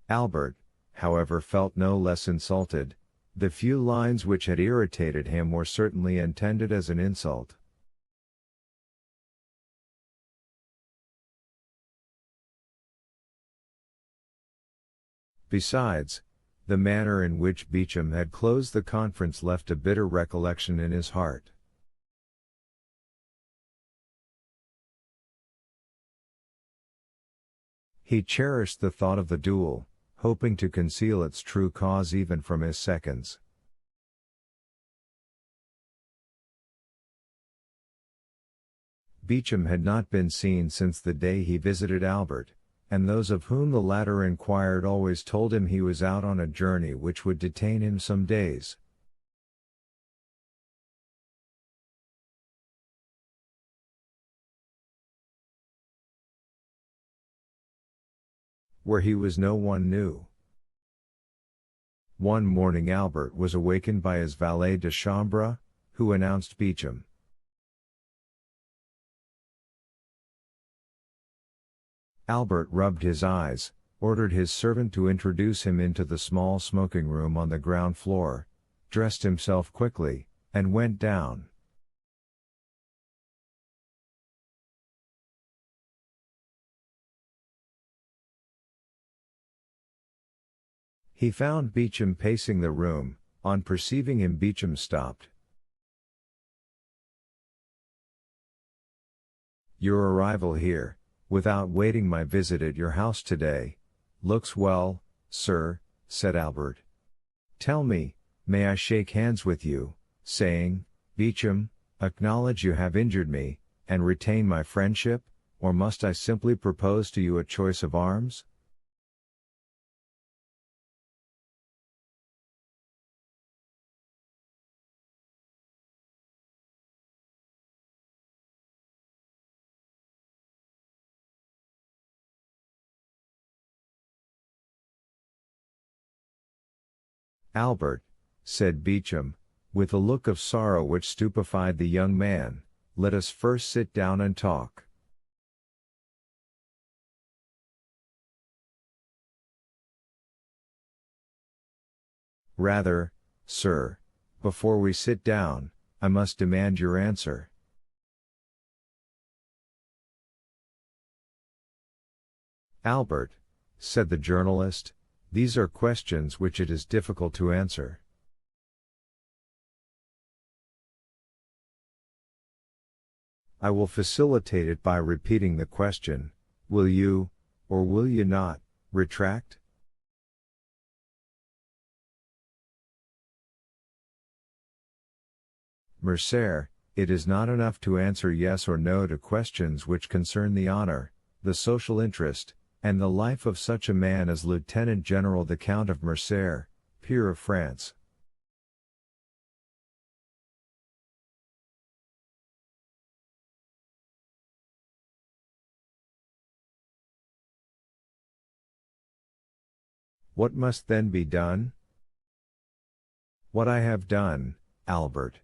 Albert, however, felt no less insulted. The few lines which had irritated him were certainly intended as an insult. Besides, the manner in which Beecham had closed the conference left a bitter recollection in his heart. He cherished the thought of the duel, hoping to conceal its true cause even from his seconds. Beecham had not been seen since the day he visited Albert, and those of whom the latter inquired always told him he was out on a journey which would detain him some days. Where he was no one knew. One morning Albert was awakened by his valet de chambre, who announced Beecham. Albert rubbed his eyes, ordered his servant to introduce him into the small smoking room on the ground floor, dressed himself quickly, and went down. He found Beecham pacing the room. On perceiving him, Beecham stopped. "Your arrival here, without waiting my visit at your house today, looks well, sir," said Albert. "Tell me, may I shake hands with you, saying, Beecham, acknowledge you have injured me, and retain my friendship, or must I simply propose to you a choice of arms?" "Albert," said Beecham, with a look of sorrow which stupefied the young man, "let us first sit down and talk." "Rather, sir, before we sit down, I must demand your answer." "Albert," said the journalist, "these are questions which it is difficult to answer." "I will facilitate it by repeating the question. Will you, or will you not, retract?" "Mercer, it is not enough to answer yes or no to questions which concern the honor, the social interest, and the life of such a man as Lieutenant General the Count of Mercer, peer of France." "What must then be done?" "What I have done, Albert.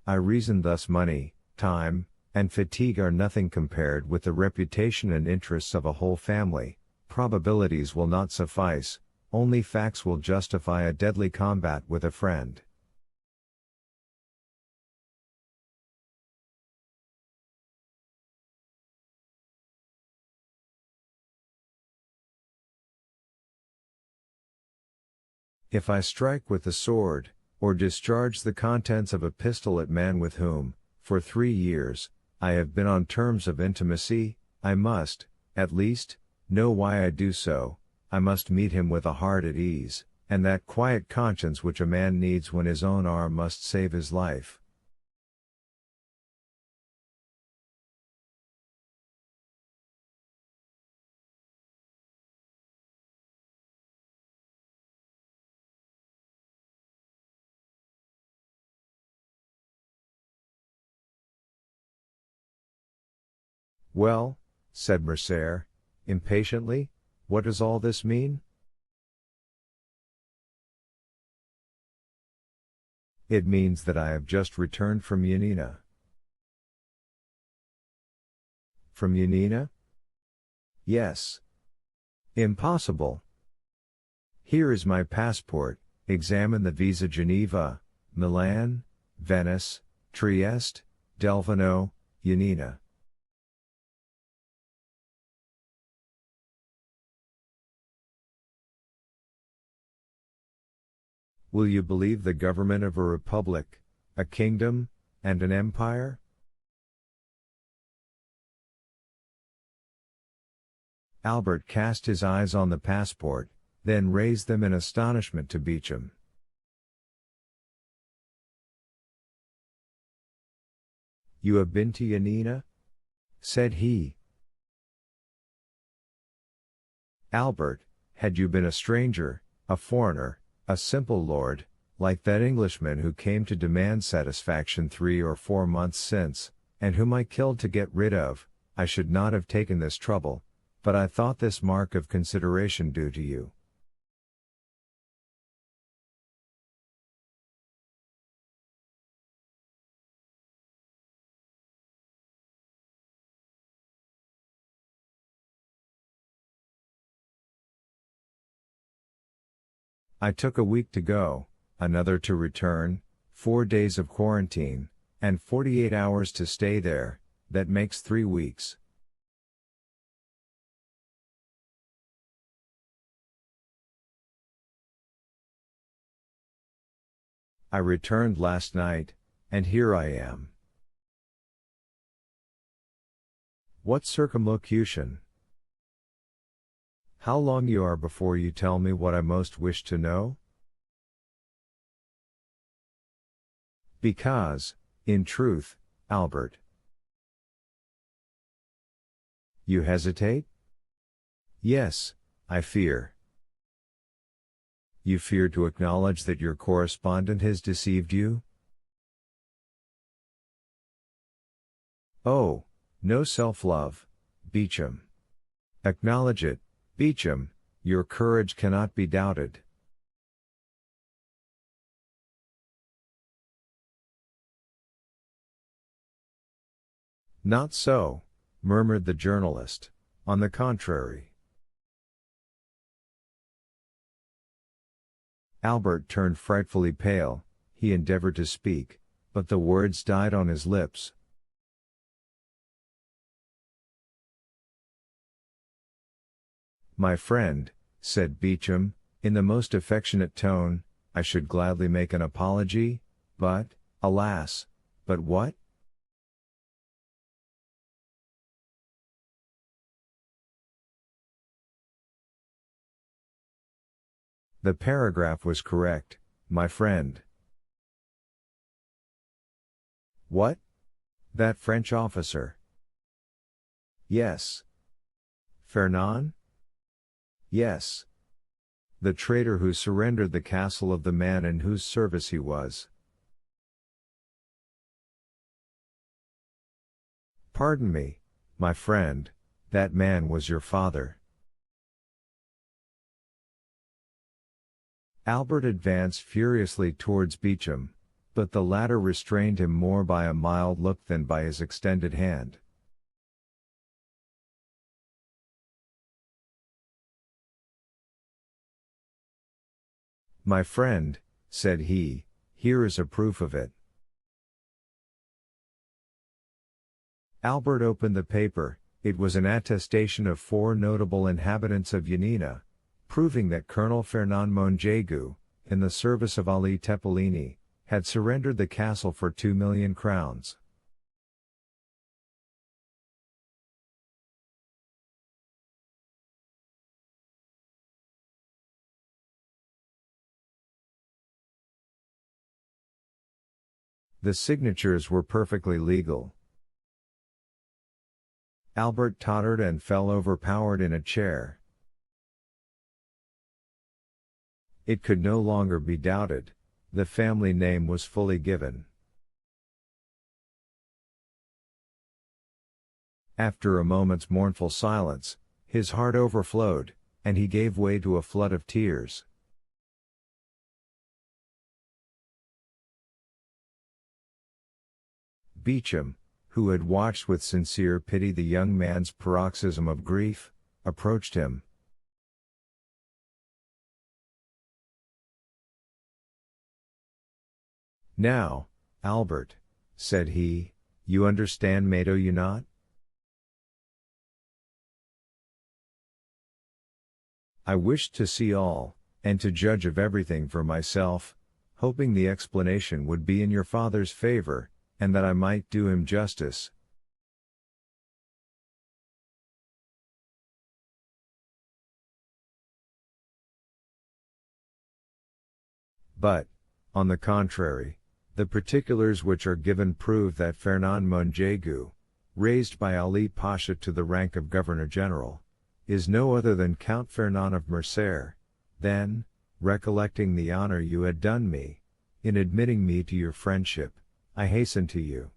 I reason thus: money, time, and fatigue are nothing compared with the reputation and interests of a whole family. Probabilities will not suffice, only facts will justify a deadly combat with a friend." "If I strike with the sword, or discharge the contents of a pistol at man with whom, for 3 years, I have been on terms of intimacy, I must, at least, know why I do so. I must meet him with a heart at ease, and that quiet conscience which a man needs when his own arm must save his life." "Well," said Mercer, impatiently, "what does all this mean?" "It means that I have just returned from Yanina." "From Yanina?" "Yes." Impossible. Here is my passport, examine the visa Geneva, Milan, Venice, Trieste, Delvino, Yanina. Will you believe the government of a republic, a kingdom, and an empire? Albert cast his eyes on the passport, then raised them in astonishment to Beecham. You have been to Yanina? Said he. Albert, had you been a stranger, a foreigner, a simple lord, like that Englishman who came to demand satisfaction 3 or 4 months since, and whom I killed to get rid of, I should not have taken this trouble, but I thought this mark of consideration due to you. I took a week to go, another to return, 4 days of quarantine, and 48 hours to stay there, that makes 3 weeks. I returned last night, and here I am. What circumlocution! How long you are before you tell me what I most wish to know? Because, in truth, Albert. You hesitate? Yes, I fear. You fear to acknowledge that your correspondent has deceived you? Oh, no self-love, Beecham. Acknowledge it, Beecham, your courage cannot be doubted. Not so, murmured the journalist, on the contrary. Albert turned frightfully pale, he endeavored to speak, but the words died on his lips. My friend, said Beecham, in the most affectionate tone, I should gladly make an apology, but, alas, but what? The paragraph was correct, my friend. What? That French officer? Yes. Fernand? Yes. The traitor who surrendered the castle of the man in whose service he was. Pardon me, my friend, that man was your father. Albert advanced furiously towards Beecham, but the latter restrained him more by a mild look than by his extended hand. My friend, said he, here is a proof of it. Albert opened the paper. It was an attestation of 4 notable inhabitants of Yanina, proving that Colonel Fernand Monjegu, in the service of Ali Tepelini, had surrendered the castle for 2 million crowns. The signatures were perfectly legal. Albert tottered and fell overpowered in a chair. It could no longer be doubted, the family name was fully given. After a moment's mournful silence, his heart overflowed, and he gave way to a flood of tears. Beecham, who had watched with sincere pity the young man's paroxysm of grief, approached him. Now, Albert, said he, you understand me, do you not? I wished to see all, and to judge of everything for myself, hoping the explanation would be in your father's favor, and that I might do him justice. But, on the contrary, the particulars which are given prove that Fernand Monjegu, raised by Ali Pasha to the rank of Governor-General, is no other than Count Fernand of Mercer. Then, recollecting the honor you had done me, in admitting me to your friendship, I hasten to you.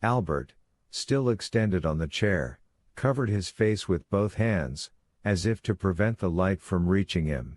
Albert, still extended on the chair, covered his face with both hands, as if to prevent the light from reaching him.